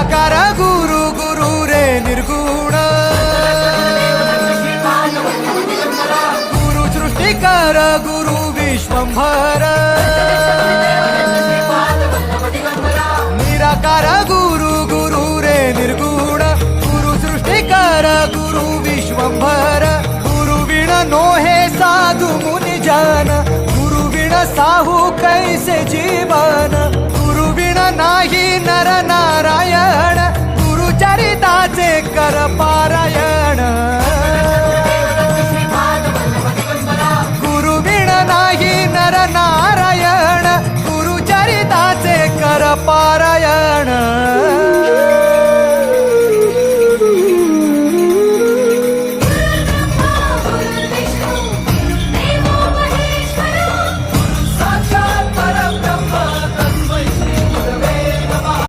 निराकार गुरु गुरु रे निर्गुण गुरु सृष्टिकर गुरु विश्वंभर निराकार गुरु गुरु रे निर्गुण गुरु सृष्टिकर गुरु विश्वंभर गुरु विण नोहे साधु मुनि जन गुरु विण साहू कैसे जीवन गुरु विण नाही नर नारायण गुरु चरिताचे कर